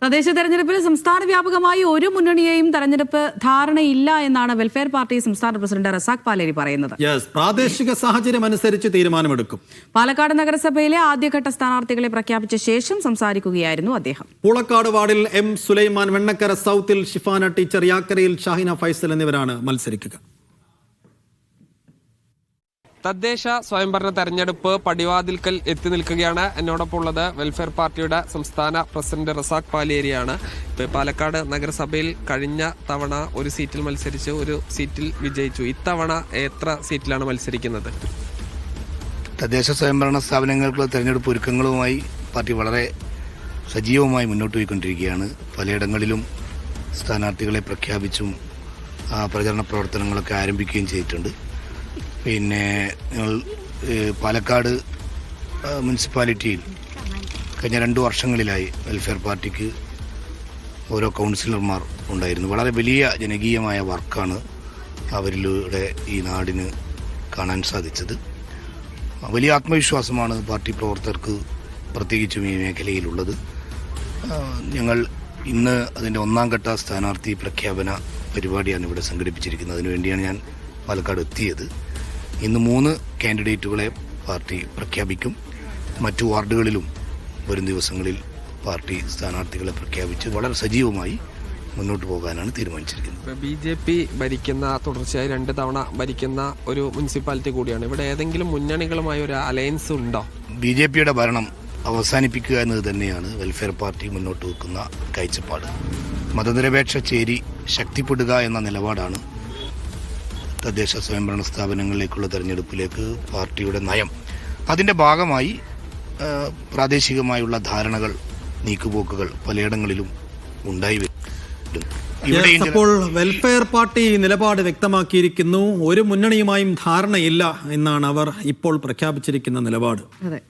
തദ്ദേശ തെരഞ്ഞെടുപ്പിൽ സംസ്ഥാന വ്യാപകമായി ഒരു മുന്നണിയെയും തെരഞ്ഞെടുപ്പ് ധാരണയില്ല എന്നാണ് വെൽഫെയർ പാർട്ടി സംസ്ഥാന പ്രസിഡന്റ് റസാഖ് പാലേരി പറയുന്നത്. പ്രാദേശിക സാഹചര്യം അനുസരിച്ച് തീരുമാനമെടുക്കും. പാലക്കാട് നഗരസഭയിലെ ആദ്യഘട്ട സ്ഥാനാർത്ഥികളെ പ്രഖ്യാപിച്ച ശേഷം സംസാരിക്കുകയായിരുന്നു അദ്ദേഹം. പൂളക്കാട് വാർഡിൽ എം സുലൈമാൻ, വെണ്ണക്കര സൗത്തിൽ ഷിഫാന ടീച്ചർ, യാക്കരയിൽ ഷാഹിന ഫൈസൽ എന്നിവരാണ് മത്സരിക്കുക. തദ്ദേശ സ്വയംഭരണ തെരഞ്ഞെടുപ്പ് പടിവാതിൽക്കൽ എത്തി നിൽക്കുകയാണ്. എന്നോടൊപ്പം ഉള്ളത് വെൽഫെയർ പാർട്ടിയുടെ സംസ്ഥാന പ്രസിഡന്റ് റസാഖ് പാലേരിയാണ്. പാലക്കാട് നഗരസഭയിൽ കഴിഞ്ഞ തവണ ഒരു സീറ്റിൽ മത്സരിച്ച് ഒരു സീറ്റിൽ വിജയിച്ചു. ഇത്തവണ എത്ര സീറ്റിലാണ് മത്സരിക്കുന്നത്? തദ്ദേശ സ്വയംഭരണ സ്ഥാപനങ്ങൾക്കുള്ള തെരഞ്ഞെടുപ്പ് ഒരുക്കങ്ങളുമായി പാർട്ടി വളരെ സജീവമായി മുന്നോട്ട് പോയിക്കൊണ്ടിരിക്കുകയാണ്. പലയിടങ്ങളിലും സ്ഥാനാർത്ഥികളെ പ്രഖ്യാപിച്ചും പ്രചരണ പ്രവർത്തനങ്ങളൊക്കെ ആരംഭിക്കുകയും ചെയ്തിട്ടുണ്ട്. പിന്നെ ഞങ്ങൾ പാലക്കാട് മുനിസിപ്പാലിറ്റിയിൽ കഴിഞ്ഞ 2 വർഷങ്ങളിലായി വെൽഫെയർ പാർട്ടിക്ക് ഓരോ കൗൺസിലർമാർ ഉണ്ടായിരുന്നു. വളരെ വലിയ ജനകീയമായ വർക്കാണ് അവരിലൂടെ ഈ നാടിന് കാണാൻ സാധിച്ചത്. വലിയ ആത്മവിശ്വാസമാണ് പാർട്ടി പ്രവർത്തകർക്ക് പ്രത്യേകിച്ചും ഈ മേഖലയിലുള്ളത്. ഞങ്ങൾ ഇന്ന് അതിൻ്റെ 1ാം ഘട്ട സ്ഥാനാർത്ഥി പ്രഖ്യാപന പരിപാടിയാണ് ഇവിടെ സംഘടിപ്പിച്ചിരിക്കുന്നത്. അതിനുവേണ്ടിയാണ് ഞാൻ പാലക്കാട് എത്തിയത്. ഇന്ന് 3 കാൻഡിഡേറ്റുകളെ പാർട്ടി പ്രഖ്യാപിക്കും. മറ്റു വാർഡുകളിലും വരും ദിവസങ്ങളിൽ പാർട്ടി സ്ഥാനാർത്ഥികളെ പ്രഖ്യാപിച്ച് വളരെ സജീവമായി മുന്നോട്ട് പോകാനാണ് തീരുമാനിച്ചിരിക്കുന്നത്. BJP ഭരിക്കുന്ന, തുടർച്ചയായി 2 തവണ ഭരിക്കുന്ന ഒരു മുനിസിപ്പാലിറ്റി കൂടിയാണ്. ഇവിടെ ഏതെങ്കിലും മുന്നണികളുമായി ഒരു അലയൻസ് ഉണ്ടോ? BJPയുടെ ഭരണം അവസാനിപ്പിക്കുക എന്നത് തന്നെയാണ് വെൽഫെയർ പാർട്ടി മുന്നോട്ട് വെക്കുന്ന കാഴ്ചപ്പാട്. മതനിരപേക്ഷ ചേരി ശക്തിപ്പെടുക എന്ന നിലപാടാണ് തദ്ദേശ സ്വയംഭരണ സ്ഥാപനങ്ങളിലേക്കുള്ള തെരഞ്ഞെടുപ്പിലേക്ക് പാർട്ടിയുടെ നയം. അതിൻ്റെ ഭാഗമായി പ്രാദേശികമായുള്ള ധാരണകൾ, നീക്കുപോക്കുകൾ പലയിടങ്ങളിലും ഉണ്ടായി വരും. അപ്പോൾ വെൽഫെയർ പാർട്ടി നിലപാട് വ്യക്തമാക്കിയിരിക്കുന്നു. ഒരു മുന്നണിയുമായും ധാരണയില്ല എന്നാണ് അവർ ഇപ്പോൾ പ്രഖ്യാപിച്ചിരിക്കുന്ന നിലപാട്. അതെ.